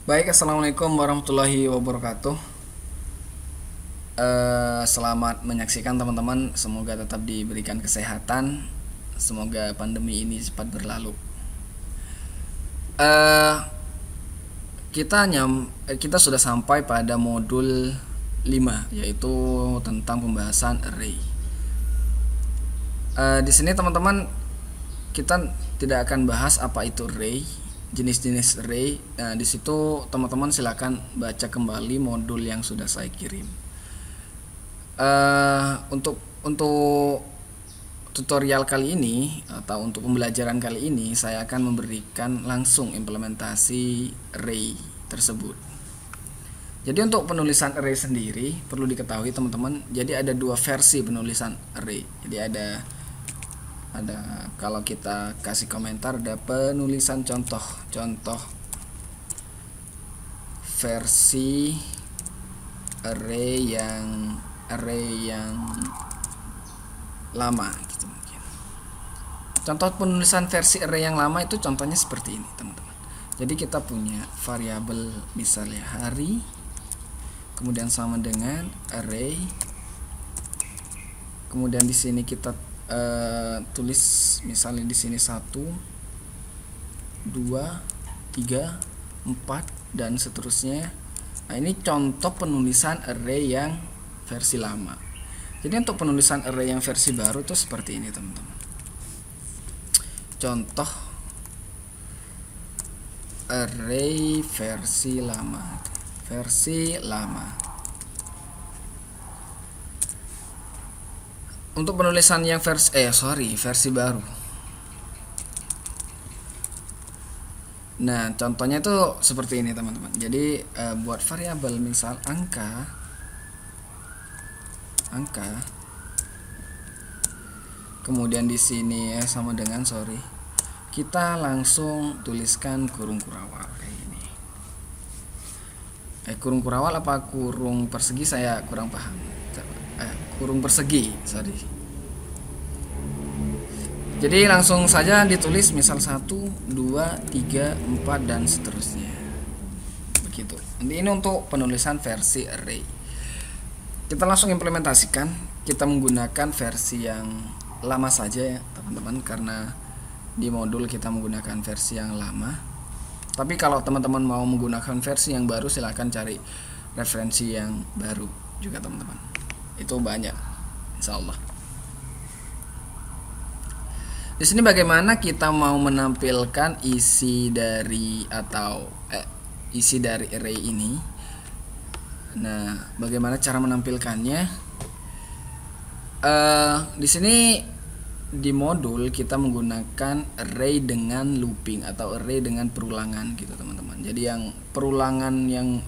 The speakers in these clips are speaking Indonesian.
Baik, assalamualaikum warahmatullahi wabarakatuh. Selamat menyaksikan teman-teman. Semoga tetap diberikan kesehatan. Semoga pandemi ini cepat berlalu. Eh, kita sudah sampai pada modul 5, yaitu tentang pembahasan array. Di sini teman-teman, kita tidak akan bahas apa itu array, jenis-jenis array. Nah, di situ teman-teman silakan baca kembali modul yang sudah saya kirim. Untuk tutorial kali ini atau untuk pembelajaran kali ini, saya akan memberikan langsung implementasi array tersebut. Jadi untuk penulisan array sendiri perlu diketahui teman-teman, jadi ada dua versi penulisan array. Jadi ada kalau kita kasih komentar, ada penulisan contoh versi array yang lama gitu mungkin. Contoh penulisan versi array yang lama itu contohnya seperti ini teman-teman. Jadi kita punya variabel misalnya hari, kemudian sama dengan array, kemudian di sini kita tulis misalnya di sini 1, 2, 3, 4 dan seterusnya. Nah, ini contoh penulisan array yang versi lama. Jadi untuk penulisan array yang versi baru itu seperti ini teman-teman. Contoh array versi lama. Untuk penulisan yang versi baru. Nah, contohnya itu seperti ini teman-teman. Jadi buat variabel misal angka, kemudian di sini sama dengan kita langsung tuliskan kurung kurawal kayak gini. Kurung kurawal apa kurung persegi saya kurang paham. Kurung persegi, Jadi langsung saja ditulis misal 1, 2, 3, 4 dan seterusnya. Begitu. Ini untuk penulisan versi array. Kita langsung implementasikan. Kita menggunakan versi yang lama saja ya teman-teman, karena di modul kita menggunakan versi yang lama. Tapi kalau teman-teman mau menggunakan versi yang baru, silahkan cari referensi yang baru juga teman-teman. Itu banyak, insya Allah. Di sini bagaimana kita mau menampilkan isi dari array ini. Nah, bagaimana cara menampilkannya? Di sini di modul kita menggunakan array dengan looping atau array dengan perulangan gitu teman-teman. Jadi yang perulangan yang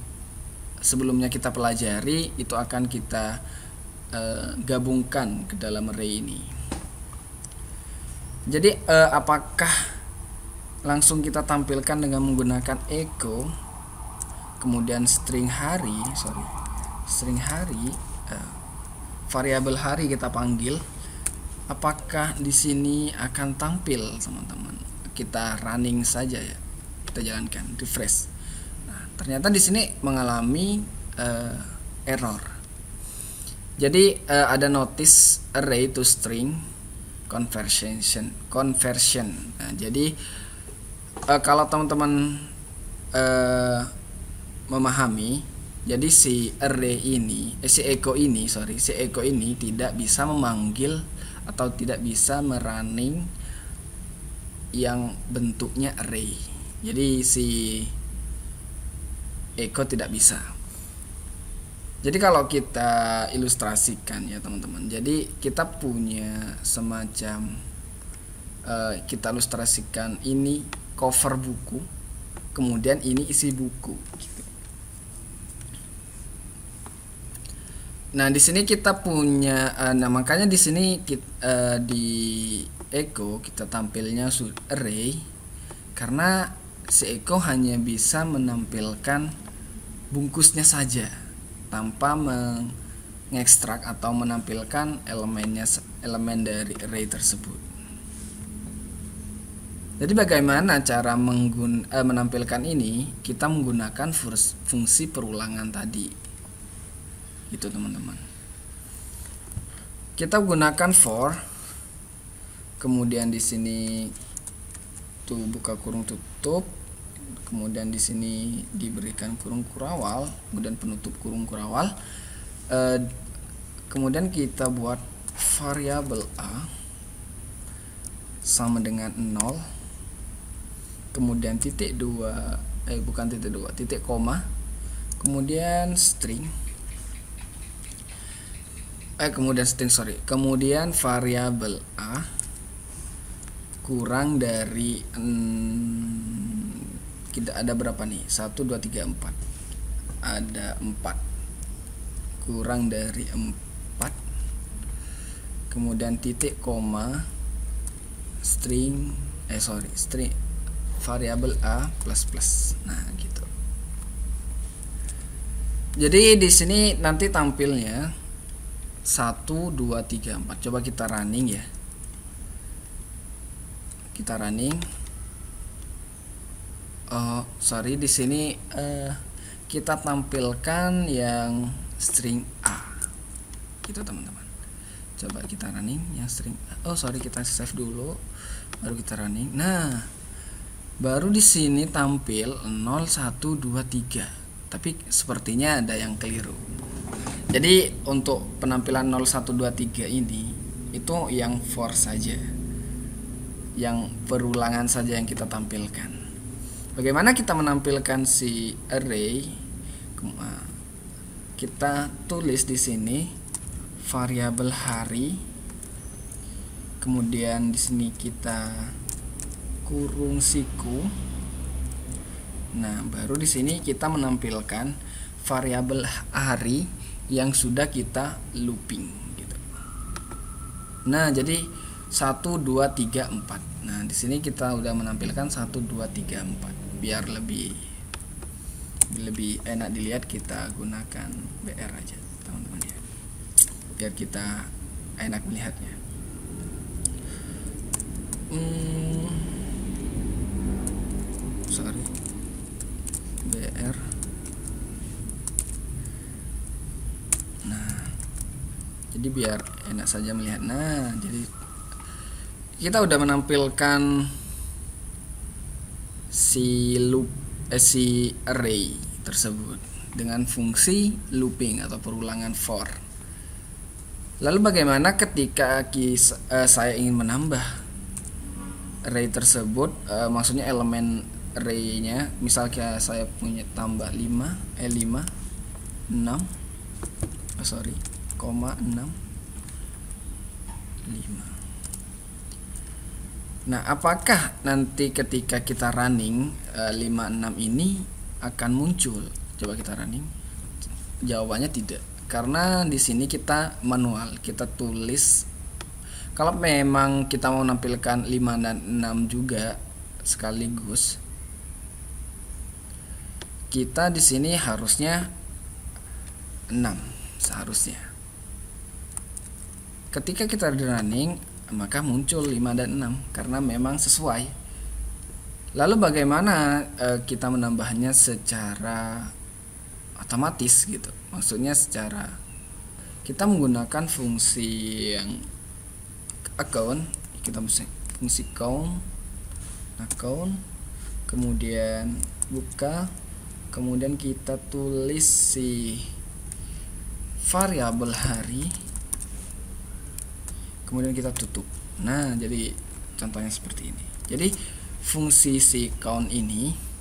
sebelumnya kita pelajari itu akan kita gabungkan ke dalam array ini. Jadi apakah langsung kita tampilkan dengan menggunakan echo, kemudian string hari, variabel hari kita panggil, apakah di sini akan tampil teman-teman? Kita running saja ya, kita jalankan refresh. Nah, ternyata di sini mengalami error. Jadi ada notice array to string conversion. Nah, jadi kalau teman-teman memahami, jadi si echo ini tidak bisa memanggil atau tidak bisa merunning yang bentuknya array. Jadi si echo tidak bisa. Jadi kalau kita ilustrasikan ya teman-teman, jadi kita punya semacam kita ilustrasikan ini cover buku, kemudian ini isi buku. Nah di sini kita punya, makanya di sini di echo kita tampilnya array, karena si echo hanya bisa menampilkan bungkusnya saja tanpa mengekstrak atau menampilkan elemen dari array tersebut. Jadi bagaimana cara menampilkan ini? Kita menggunakan fungsi perulangan tadi. Itu teman-teman. Kita gunakan for, kemudian di sini tuh buka kurung tutup, kemudian di sini diberikan kurung kurawal, kemudian penutup kurung kurawal. Kemudian kita buat variabel a sama dengan 0, kemudian titik 2, bukan titik 2, titik koma, kemudian string, kemudian variabel a kurang dari kita ada berapa nih, 1, 2, 3, 4, ada 4, kurang dari 4, kemudian titik koma, string variabel a plus plus. Nah, gitu. Jadi di sini nanti tampilnya 1, 2, 3, 4. Coba kita running ya. Kita running. Di sini kita tampilkan yang string a. Gitu teman-teman. Coba kita running yang string a. Kita save dulu. Baru kita running. Nah, baru di sini tampil 0, 1, 2, 3. Tapi sepertinya ada yang keliru. Jadi untuk penampilan 0, 1, 2, 3 ini itu yang for saja, yang perulangan saja yang kita tampilkan. Bagaimana kita menampilkan si array? Kita tulis di sini variabel hari, kemudian di sini kita kurung siku. Nah, baru di sini kita menampilkan variabel hari yang sudah kita looping gitu. Nah, jadi 1, 2, 3, 4. Nah, di sini kita udah menampilkan 1, 2, 3, 4. Biar lebih enak dilihat, kita gunakan BR aja, teman-teman ya. Biar kita enak melihatnya. BR. Nah, jadi biar enak saja melihat. Nah, jadi kita udah menampilkan si array tersebut dengan fungsi looping atau perulangan for. Lalu bagaimana ketika saya ingin menambah array tersebut, maksudnya elemen array-nya, misalnya saya punya tambah 5, 6, 6, 5. Nah, apakah nanti ketika kita running 5, 6 ini akan muncul? Coba kita running. Jawabannya tidak, karena di sini kita manual, kita tulis. Kalau memang kita mau menampilkan 5 dan 6 juga sekaligus, kita di sini harusnya 6 seharusnya. Ketika kita running, maka muncul 5 dan 6 karena memang sesuai. Lalu bagaimana kita menambahnya secara otomatis gitu? Maksudnya secara kita menggunakan fungsi yang account, kita fungsi account, kemudian buka, kemudian kita tulis si variabel hari, kemudian kita tutup. Nah, jadi contohnya seperti ini. Jadi fungsi si count ini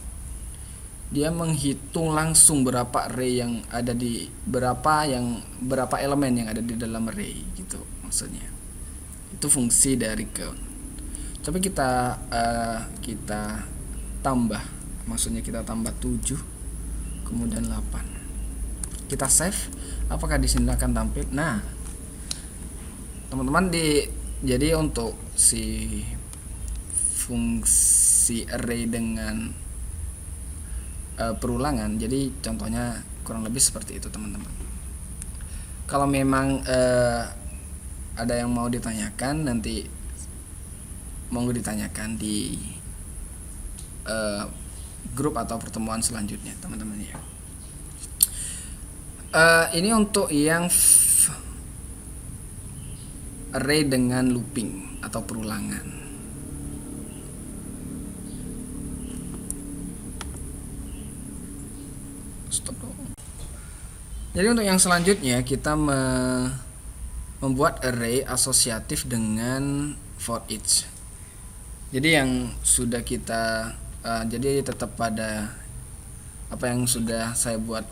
dia menghitung langsung berapa array yang ada di berapa elemen yang ada di dalam array gitu maksudnya. Itu fungsi dari count. Coba kita tambah, maksudnya kita tambah 7 kemudian 8. Kita save, apakah di sini akan tampil? Nah, teman-teman, jadi untuk si fungsi array dengan perulangan, jadi contohnya kurang lebih seperti itu teman-teman. Kalau memang ada yang mau ditanyakan, nanti monggo ditanyakan di grup atau pertemuan selanjutnya teman-teman ya. Ini untuk yang array dengan looping atau perulangan. Stop dong. Jadi untuk yang selanjutnya kita membuat array asosiatif dengan for each. Jadi yang sudah kita jadi tetap pada apa yang sudah saya buat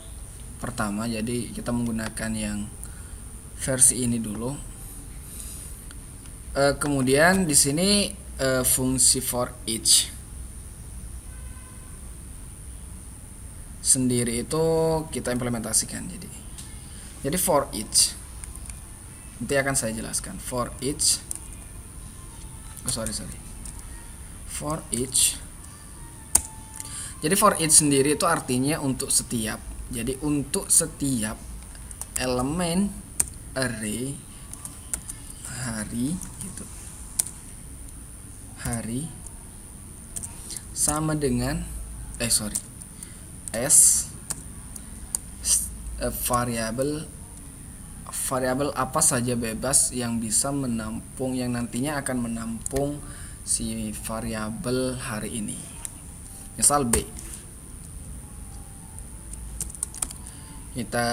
pertama. Jadi kita menggunakan yang versi ini dulu. Kemudian di sini fungsi for each sendiri itu kita implementasikan. Jadi for each nanti akan saya jelaskan. For each for each. Jadi for each sendiri itu artinya untuk setiap. Jadi untuk setiap elemen array hari gitu. Hari sama dengan s variabel apa saja bebas yang bisa menampung, yang nantinya akan menampung si variabel hari ini. Misal B, kita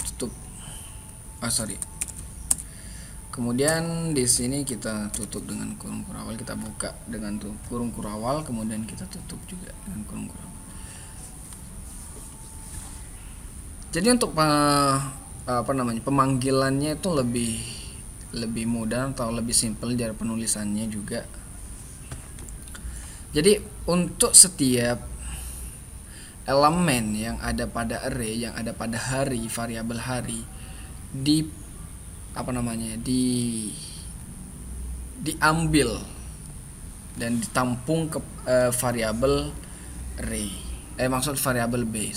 tutup. Kemudian di sini kita tutup dengan kurung kurawal, kita buka dengan kurung kurawal, kemudian kita tutup juga dengan kurung kurawal. Jadi untuk pemanggilannya itu lebih mudah atau lebih simpel dari penulisannya juga. Jadi untuk setiap elemen yang ada pada array, yang ada pada hari, variabel hari, diambil dan ditampung ke variabel array. Maksud variabel B,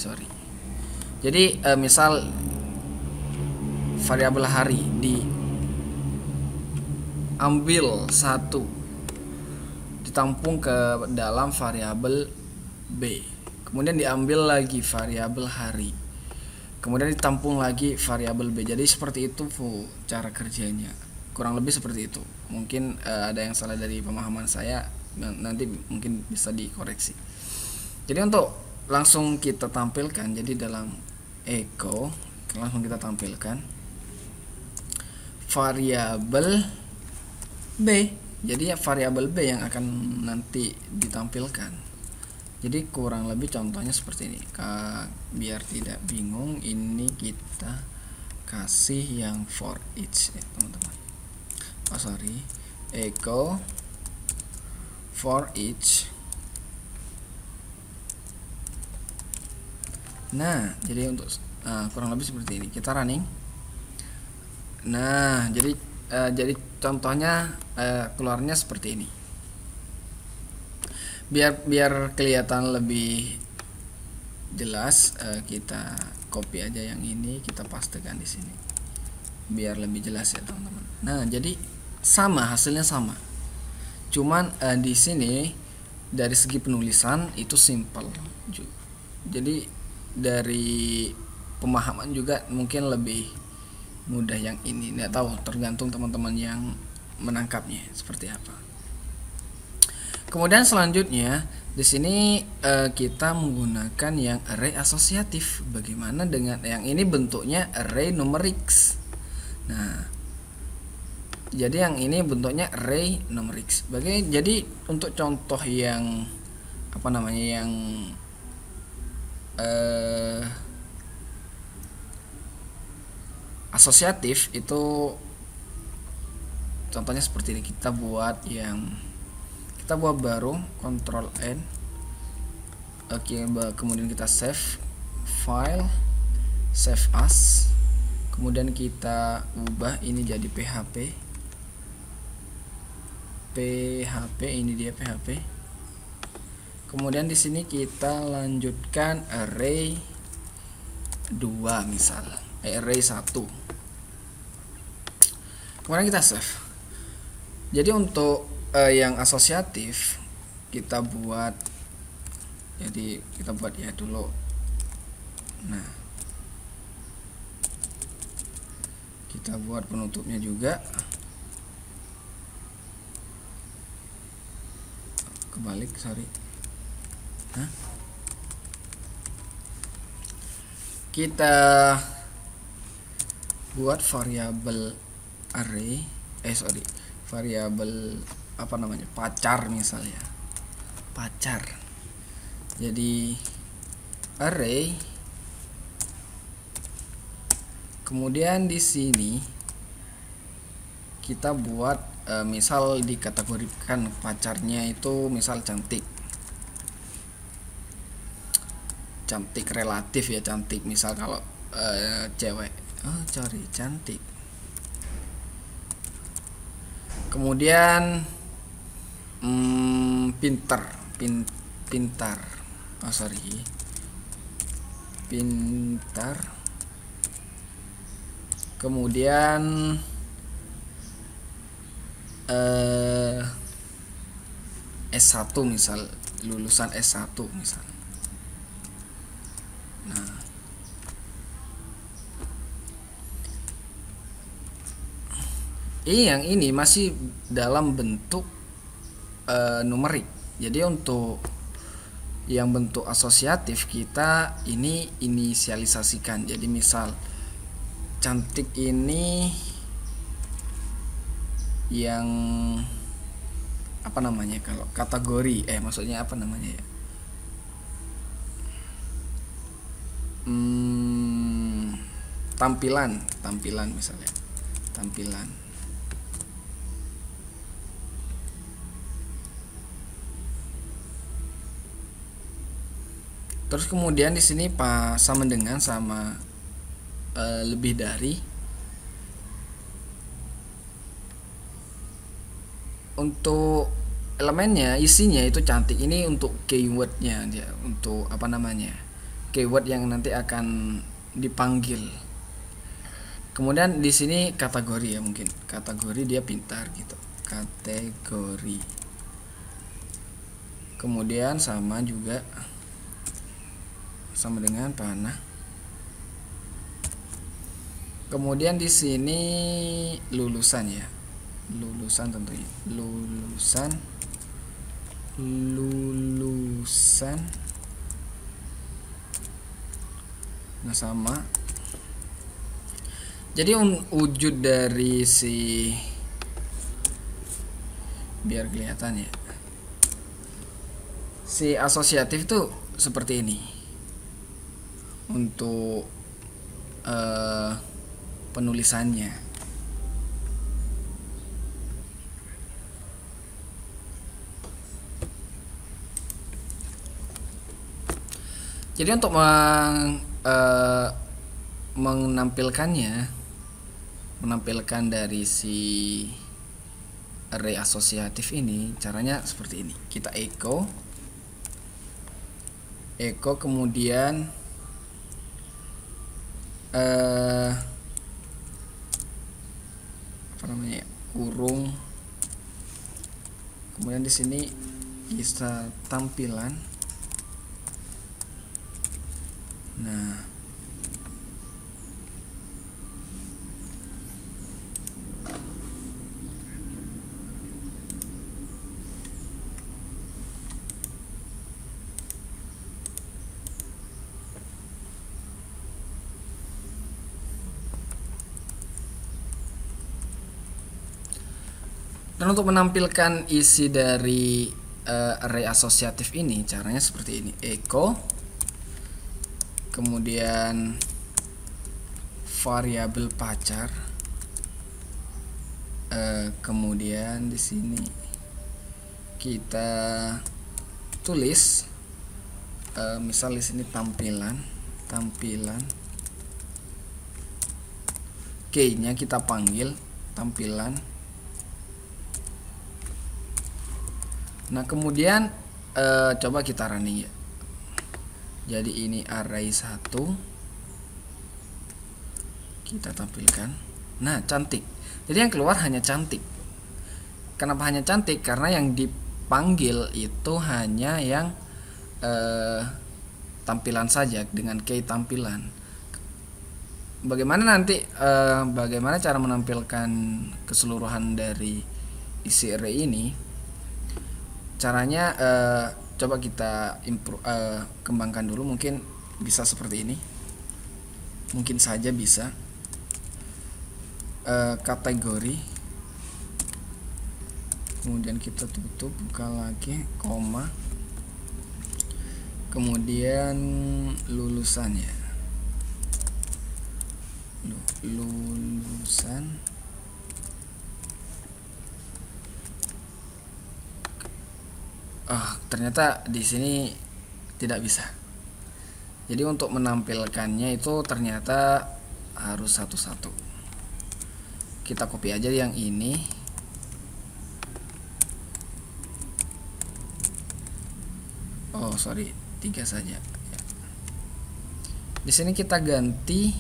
Jadi misal variabel hari diambil satu, ditampung ke dalam variabel B. Kemudian diambil lagi variabel hari, kemudian ditampung lagi variabel B. Jadi seperti itu cara kerjanya, kurang lebih seperti itu. Mungkin ada yang salah dari pemahaman saya, nanti mungkin bisa dikoreksi. Jadi untuk langsung kita tampilkan, jadi dalam echo langsung kita tampilkan variabel B. Jadi variabel B yang akan nanti ditampilkan. Jadi kurang lebih contohnya seperti ini. Biar tidak bingung, ini kita kasih yang for each ya teman-teman. Echo for each. Nah, jadi untuk kurang lebih seperti ini. Kita running. Nah, jadi contohnya keluarnya seperti ini. Biar kelihatan lebih jelas, kita copy aja yang ini, kita pastekan di sini. Biar lebih jelas ya, teman-teman. Nah, jadi hasilnya sama. Cuman di sini dari segi penulisan itu simple. Jadi dari pemahaman juga mungkin lebih mudah yang ini. Nggak tahu, tergantung teman-teman yang menangkapnya seperti apa. Kemudian selanjutnya di sini kita menggunakan yang array asosiatif. Bagaimana dengan yang ini? Bentuknya array numerics. Nah, jadi yang ini bentuknya array numerics. Jadi untuk contoh yang yang asosiatif itu contohnya seperti ini. Kita buat baru Ctrl N. Oke, kemudian kita save file, save as, kemudian kita ubah ini jadi PHP. Ini dia PHP. Kemudian di sini kita lanjutkan array 2 misal, array 1. Kemudian kita save. Jadi untuk yang asosiatif kita buat, jadi kita buat ya dulu. Nah, kita buat penutupnya juga, kebalik, sorry. Hah? Kita buat variabel array, variabel apa namanya, pacar misalnya, pacar. Jadi array, kemudian di sini kita buat misal dikategorikan pacarnya itu misal cantik relatif ya, cantik misal kalau cewek, cantik. Kemudian pintar, pintar. Kemudian S1 misal, lulusan S1 misal. Nah, yang ini masih dalam bentuk numerik. Jadi untuk yang bentuk asosiatif kita ini inisialisasikan. Jadi misal cantik ini yang apa namanya, kalau kategori maksudnya apa namanya ya, tampilan misalnya, tampilan. Terus kemudian di sini sama dengan sama lebih dari. Untuk elemennya, isinya itu cantik, ini untuk keywordnya dia, untuk apa namanya, keyword yang nanti akan dipanggil. Kemudian di sini kategori ya, mungkin kategori dia pintar gitu, kategori. Kemudian sama juga, sama dengan panah. Kemudian di sini lulusan ya, lulusan tentunya, lulusan. Nah sama. Jadi wujud dari si, biar kelihatan ya, si asosiatif itu seperti ini untuk penulisannya. Jadi untuk menampilkan dari si array asosiatif ini, caranya seperti ini. Kita echo kemudian apa namanya, kurung, kemudian di sini bisa tampilan. Nah, dan untuk menampilkan isi dari array asosiatif ini, caranya seperti ini. Echo, kemudian variabel pacar, kemudian di sini kita tulis misal di sini tampilan, key-nya kita panggil tampilan. Nah kemudian coba kita running ya. Jadi ini array 1, kita tampilkan. Nah cantik, jadi yang keluar hanya cantik. Kenapa hanya cantik? Karena yang dipanggil itu hanya yang tampilan saja dengan key tampilan. Bagaimana cara menampilkan keseluruhan dari isi array ini? Caranya coba kita kembangkan dulu. Mungkin bisa seperti ini, mungkin saja bisa. Kategori, kemudian kita tutup, buka lagi, koma, kemudian lulusannya, lulusan, ternyata di sini tidak bisa. Jadi untuk menampilkannya itu ternyata harus satu-satu. Kita copy aja yang ini. Oh sorry, 3 saja. Di sini kita ganti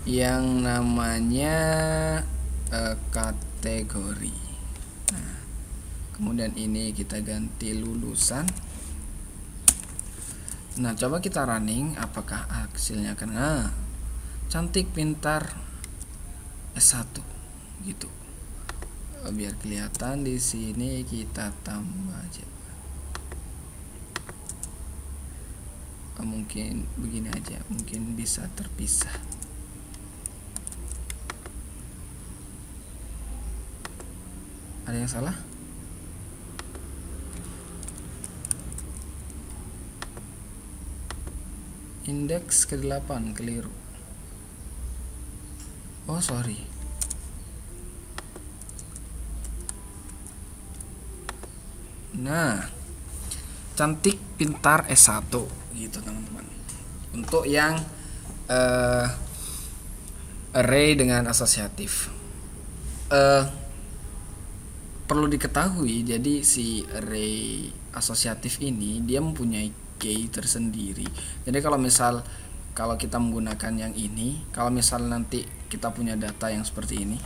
yang namanya kategori. Nah, kemudian ini kita ganti lulusan. Nah, coba kita running, apakah hasilnya kena? Cantik, pintar, S1 gitu. Biar kelihatan di sini kita tambah aja. Mungkin begini aja, mungkin bisa terpisah. Ada yang salah? Indeks ke-8 keliru. Oh sorry. Nah, cantik, pintar, S1 gitu teman-teman. Untuk yang array dengan asosiatif, perlu diketahui, jadi si array asosiatif ini dia mempunyai key tersendiri. Jadi kalau kita menggunakan yang ini, kalau misal nanti kita punya data yang seperti ini,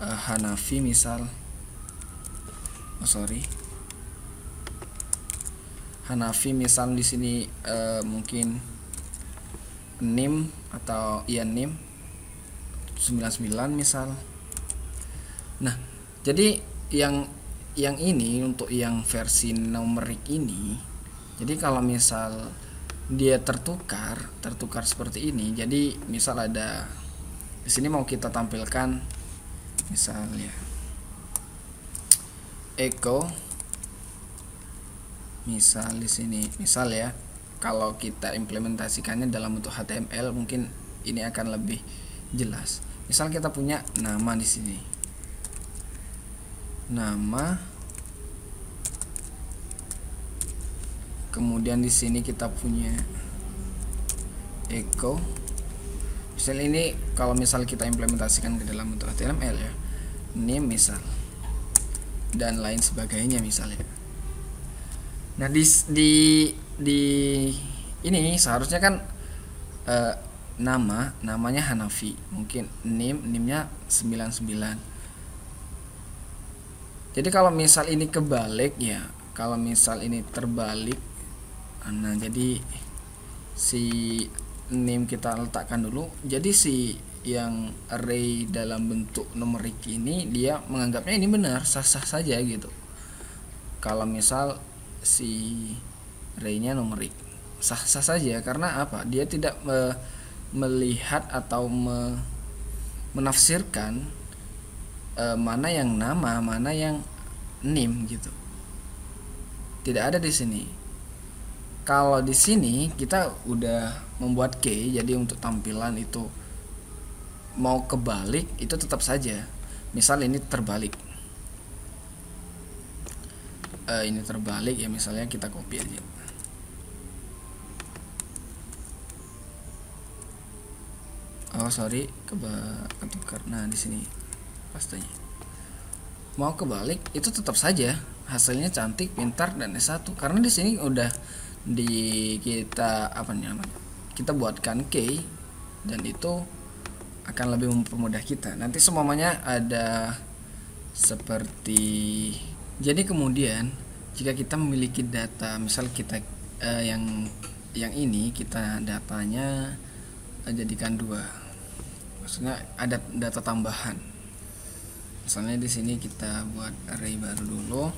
Hanafi misal, Hanafi misal di sini mungkin NIM atau NIM 99 misal. Nah, jadi yang ini untuk yang versi numerik ini. Jadi kalau misal dia tertukar seperti ini, jadi misal ada di sini mau kita tampilkan misalnya echo, misal di sini, misal ya, kalau kita implementasikannya dalam bentuk HTML mungkin ini akan lebih jelas. Misal kita punya nama di sini, nama, kemudian di sini kita punya echo. Misal ini kalau misal kita implementasikan ke dalam bentuk HTML ya, name misal, dan lain sebagainya misalnya. Nah di ini seharusnya kan namanya Hanafi, mungkin NIM-nya 99. Jadi kalau misal ini kebalik ya, kalau misal ini terbalik, nah jadi si NIM kita letakkan dulu. Jadi si yang array dalam bentuk numerik ini dia menganggapnya ini benar, sah-sah saja gitu. Kalau misal si array-nya numerik, sah-sah saja, karena apa? Dia tidak melihat atau menafsirkan mana yang nama, mana yang NIM gitu. Tidak ada di sini. Kalau di sini kita udah membuat key, jadi untuk tampilan itu mau kebalik itu tetap saja. Misal ini terbalik, ini terbalik ya, misalnya kita copy aja. Oh sorry, ketukar. Nah di sini pastanya mau kebalik itu tetap saja hasilnya cantik, pintar, dan S1, karena di sini udah kita buatkan key dan itu akan lebih mempermudah kita. Nanti semuanya ada seperti, jadi kemudian jika kita memiliki data, misal kita yang ini kita datanya jadikan 2, maksudnya ada data tambahan. Misalnya di sini kita buat array baru dulu,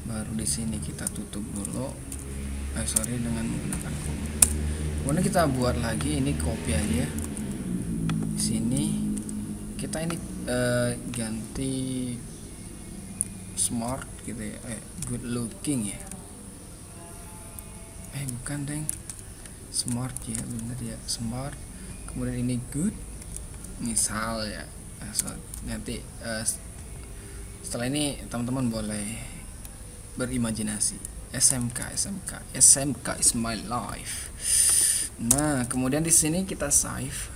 baru di sini kita tutup dulu, dengan menggunakan copy. Kemudian kita buat lagi, ini copy aja. Di sini kita ini ganti smart gitu ya, good looking ya. Bukan deng, smart ya, bener ya, smart. Kemudian ini good, misal ya. Nanti setelah ini teman-teman boleh berimajinasi. SMK is my life. Nah, kemudian di sini kita save.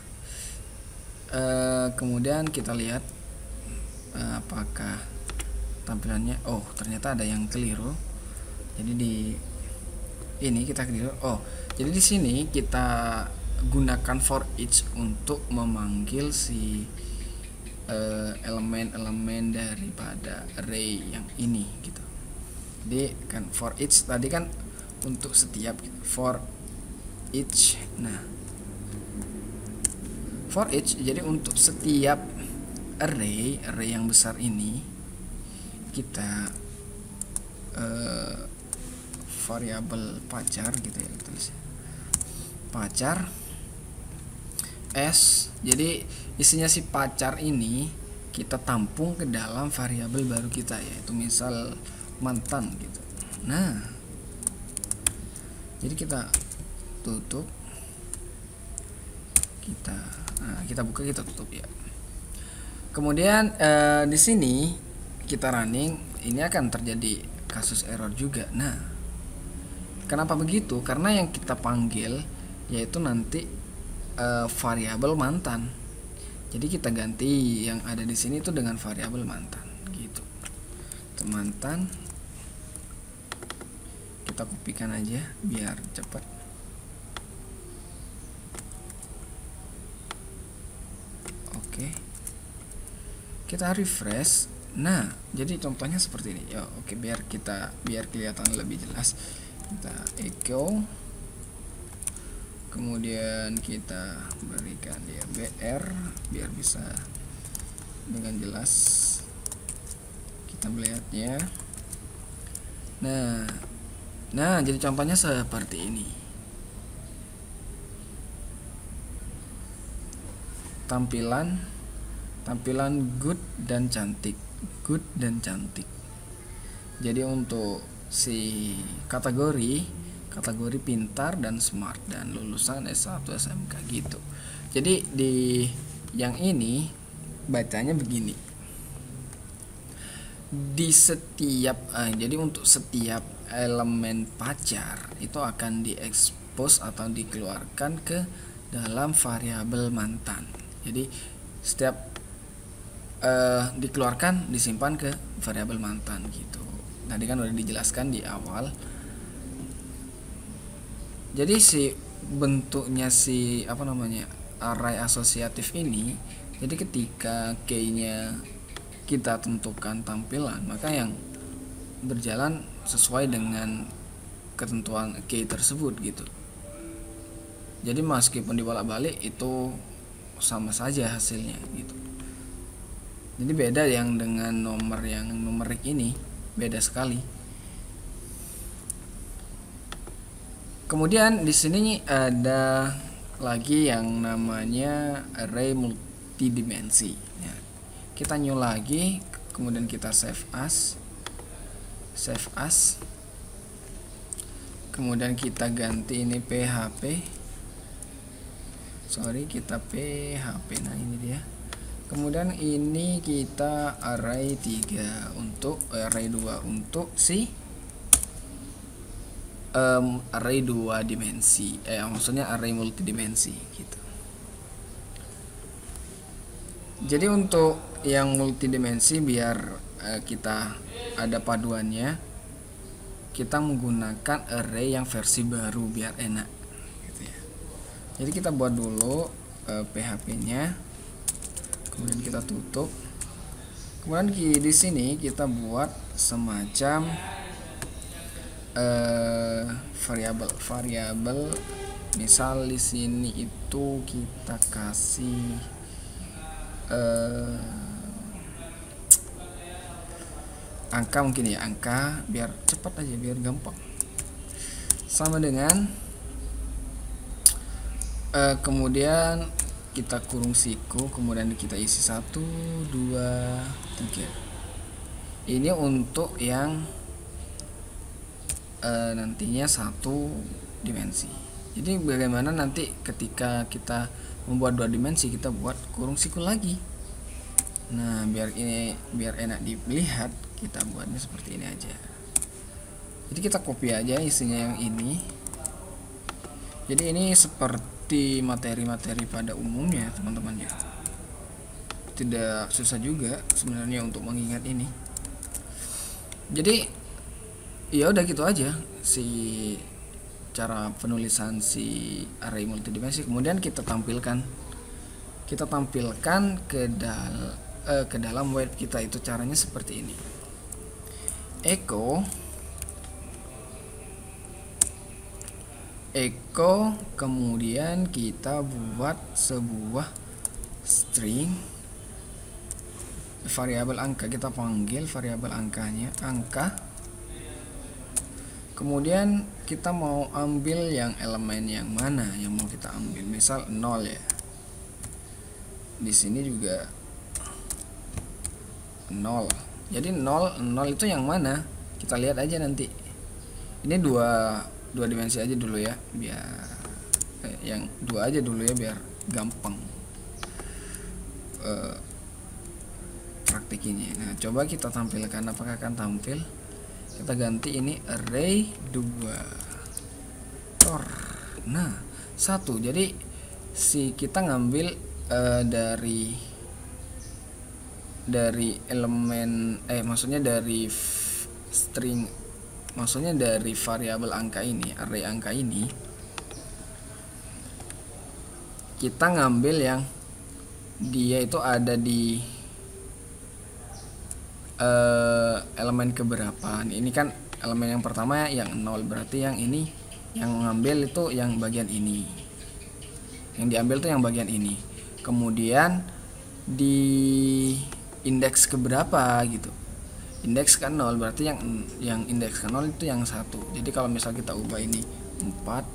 Kemudian kita lihat apakah tampilannya. Oh, ternyata ada yang keliru. Jadi di ini kita keliru. Oh, jadi di sini kita gunakan for each untuk memanggil si elemen-elemen daripada array yang ini gitu. Jadi kan for each tadi kan untuk setiap gitu. For each. Nah, for each jadi untuk setiap array yang besar ini kita variabel pacar gitu ya, tulis pacar s. Jadi isinya si pacar ini kita tampung ke dalam variabel baru kita, yaitu misal mantan gitu. Nah, jadi kita tutup, kita buka, kita tutup ya. Kemudian di sini kita running, ini akan terjadi kasus error juga. Nah, kenapa begitu? Karena yang kita panggil yaitu nanti variabel mantan. Jadi kita ganti yang ada di sini itu dengan variabel mantan gitu. Itu mantan. Kita kopikan aja biar cepat. Oke. Kita refresh. Nah, jadi contohnya seperti ini. Ya, oke, biar kelihatan lebih jelas. Kita echo. Kemudian kita berikan dia BR biar bisa dengan jelas kita melihatnya. Nah, jadi contohnya seperti ini. Tampilan good dan cantik. Good dan cantik. Jadi untuk si kategori pintar dan smart dan lulusan S1 SMK gitu. Jadi di yang ini bacanya begini. Di setiap jadi untuk setiap elemen pacar itu akan diekspos atau dikeluarkan ke dalam variabel mantan. Jadi setiap dikeluarkan disimpan ke variabel mantan gitu. Tadi kan udah dijelaskan di awal. Jadi si bentuknya si array asosiatif ini, jadi ketika key-nya kita tentukan tampilan, maka yang berjalan sesuai dengan ketentuan key tersebut gitu. Jadi meskipun dibolak-balik itu sama saja hasilnya gitu. Jadi beda yang dengan nomor yang numerik ini, beda sekali. Kemudian di sini ada lagi yang namanya array multidimensi. Ya, kita new lagi, kemudian kita save as. Kemudian kita ganti ini PHP. Kita PHP. Nah, ini dia. Kemudian ini kita array 3 untuk array 2 untuk si array 2 dimensi, maksudnya array multidimensi gitu. Jadi untuk yang multidimensi biar kita ada paduannya, kita menggunakan array yang versi baru biar enak gitu ya. Jadi kita buat dulu PHP-nya, kemudian kita tutup. Kemudian di sini kita buat semacam variabel. Misal di sini itu kita kasih angka mungkin ya, angka biar cepat aja, biar gampang. Sama dengan kemudian kita kurung siku, kemudian kita isi 1, 2, 3. Ini untuk yang nantinya 1 dimensi. Jadi bagaimana nanti ketika kita membuat 2 dimensi, kita buat kurung siku lagi. Nah, biar enak dilihat, kita buatnya seperti ini aja. Jadi kita copy aja isinya yang ini. Jadi ini seperti materi-materi pada umumnya, teman-teman ya. Tidak susah juga sebenarnya untuk mengingat ini. Jadi ya udah gitu aja si cara penulisan si array multidimensi. Kemudian kita tampilkan ke dalam web kita. Itu caranya seperti ini. Echo kemudian kita buat sebuah string variabel angka. Kita panggil variabel angkanya angka. Kemudian kita mau ambil yang elemen yang mana yang mau kita ambil, misal 0 ya. Di sini juga 0. Jadi 0 itu yang mana? Kita lihat aja nanti. Ini dua dimensi aja dulu ya, biar yang 2 aja dulu ya, biar gampang praktikinya. Nah, coba kita tampilkan, apakah akan tampil? Kita ganti ini array 2 nah 1. Jadi kita ngambil dari elemen maksudnya dari string, maksudnya dari variabel angka ini, array angka ini, kita ngambil yang dia itu ada di elemen keberapa. Ini kan elemen yang pertama yang 0, berarti yang ini yang ngambil itu yang bagian ini, yang diambil tuh yang bagian ini. Kemudian di indeks keberapa gitu, indeks ke 0, berarti yang indeks ke 0 itu yang 1. Jadi kalau misal kita ubah ini 4,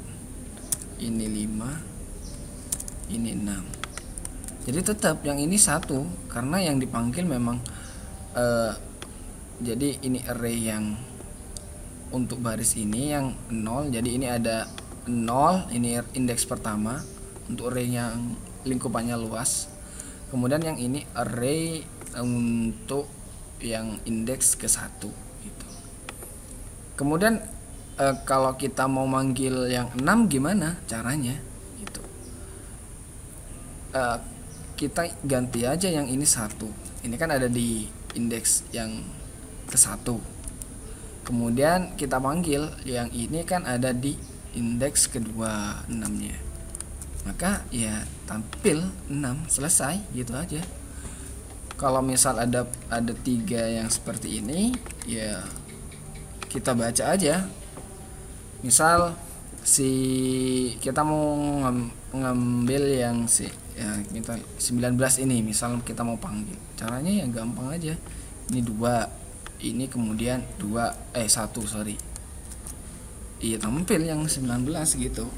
ini 5, ini 6, jadi tetap yang ini 1 karena yang dipanggil memang jadi ini array yang untuk baris ini yang 0. Jadi ini ada 0, ini indeks pertama untuk array yang lingkupannya luas. Kemudian yang ini array untuk yang indeks ke 1 gitu. Kemudian kalau kita mau manggil yang 6 gimana caranya gitu. Kita ganti aja yang ini 1. Ini kan ada di indeks yang ke 1. Kemudian kita panggil yang ini kan ada di indeks kedua 6-nya. Maka ya tampil 6, selesai gitu aja. Kalau misal ada 3 yang seperti ini, ya kita baca aja. Misal kita mau ngambil yang kita 19 ini, misal kita mau panggil. Caranya ya gampang aja. Ini 2, ini kemudian 1 iya tampil yang 19 gitu.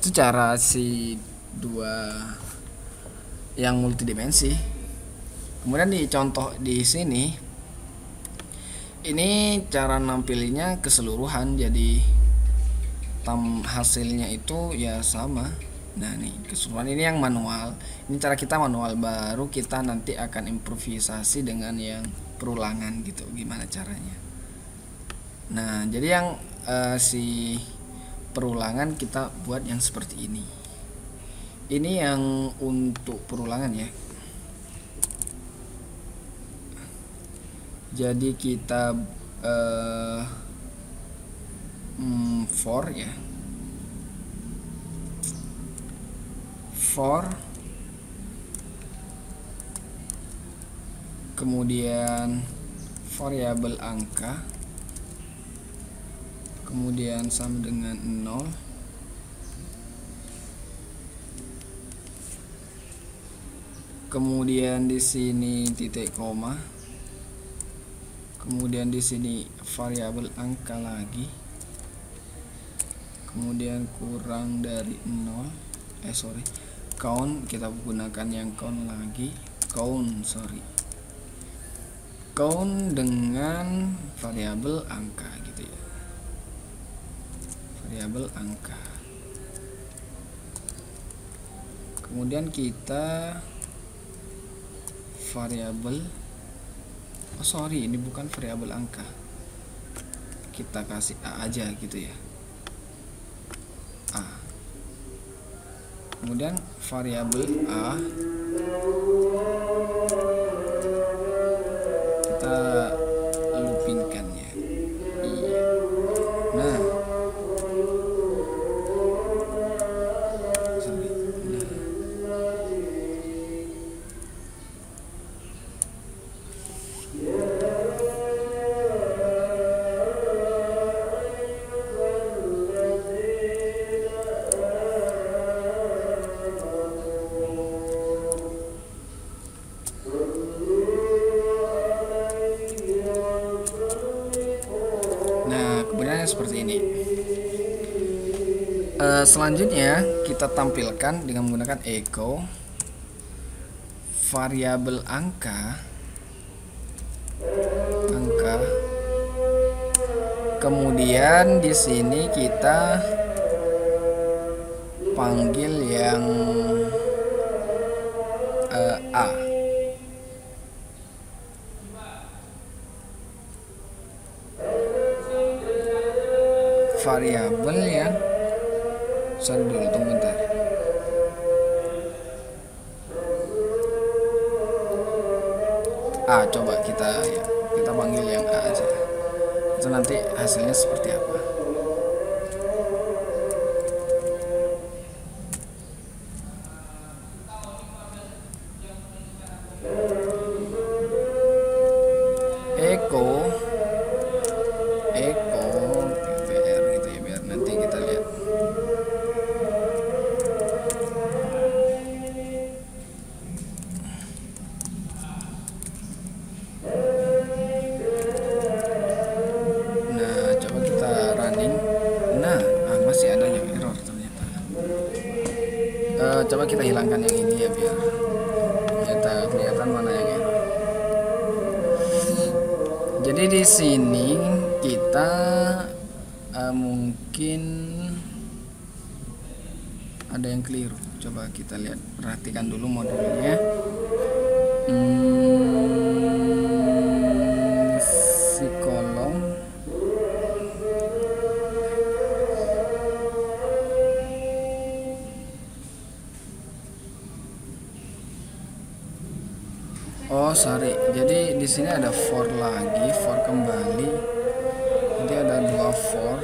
Itu cara si 2 yang multidimensi. Kemudian di contoh di sini ini cara nampilnya keseluruhan, jadi hasilnya itu ya sama. Nah nih keseluruhan ini yang manual. Ini cara kita manual, baru kita nanti akan improvisasi dengan yang perulangan gitu, gimana caranya. Nah jadi yang si perulangan kita buat yang seperti ini. Ini yang untuk perulangan ya. Jadi kita for ya, for, kemudian variabel angka, kemudian sama dengan 0, kemudian di sini titik koma, kemudian di sini variabel angka lagi, kemudian kurang dari 0, count, kita gunakan yang count lagi, count dengan variabel angka gitu ya, variabel angka. Kemudian kita variabel, ini bukan variabel angka, kita kasih a aja gitu ya, a. Kemudian variabel a kita loopingkan ya, iya. Nah, seperti ini. Selanjutnya kita tampilkan dengan menggunakan echo variabel angka, kemudian di sini kita panggil yang a. Variabel yang dulu, tunggu bentar. Coba kita panggil yang a aja. Itu nanti hasilnya seperti apa. Echo BR gitu ya, biar nanti kita lihat. Nah, coba kita running. Nah, masih ada yang error ternyata. Coba kita hilangkan yang ini ya, biar kita kelihatan mana yang error. Jadi di sini kita mungkin ada yang keliru. Coba kita lihat, perhatikan dulu modulnya. Si kolom jadi di sini ada for lagi, for kembali. Jadi ada 2 for.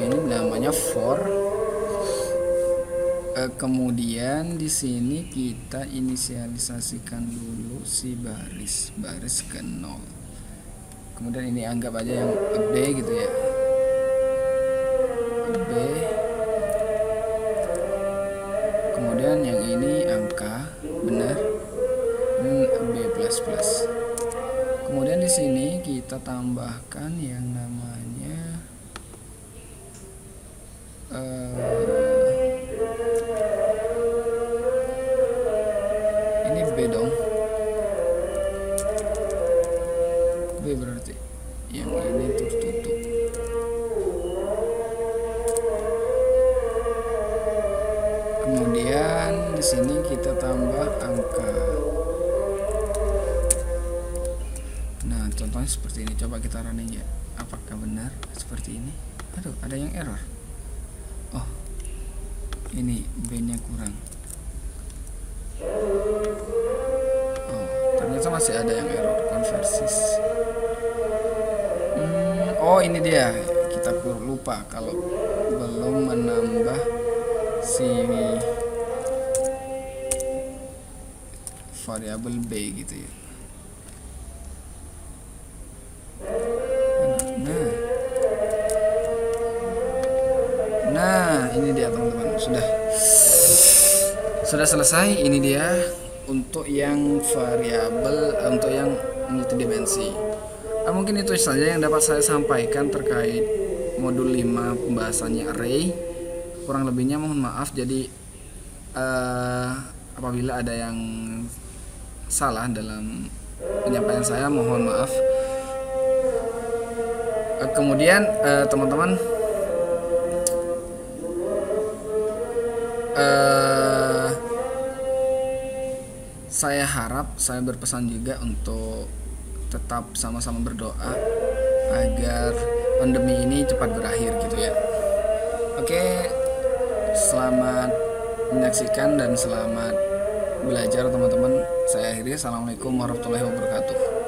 Ini namanya for. Kemudian di sini kita inisialisasikan dulu si baris ke 0. Kemudian ini anggap aja yang B gitu ya. B. Kemudian yang ini angka, benar. B++. Kemudian di sini kita tambahkan yang namanya ini B dong. B berarti yang ini tertutup. Kemudian di sini kita tambah angka. Nah, contohnya seperti ini. Coba kita running ya. Apakah benar seperti ini? Aduh, ada yang error. Oh, ini B-nya kurang. Oh, ternyata masih ada yang error konversis. Oh, ini dia. Kita lupa kalau belum menambah si variabel b gitu ya. Nah, ini dia teman-teman. Sudah selesai. Ini dia untuk yang variabel, untuk yang multidimensi. Mungkin itu saja yang dapat saya sampaikan terkait modul 5 pembahasannya array. Kurang lebihnya mohon maaf. Jadi apabila ada yang salah dalam penyampaian saya, mohon maaf. Kemudian teman-teman, saya berpesan juga untuk tetap sama-sama berdoa agar pandemi ini cepat berakhir gitu ya. Oke, selamat menyaksikan dan selamat belajar teman-teman. Saya akhiri. Assalamualaikum warahmatullahi wabarakatuh.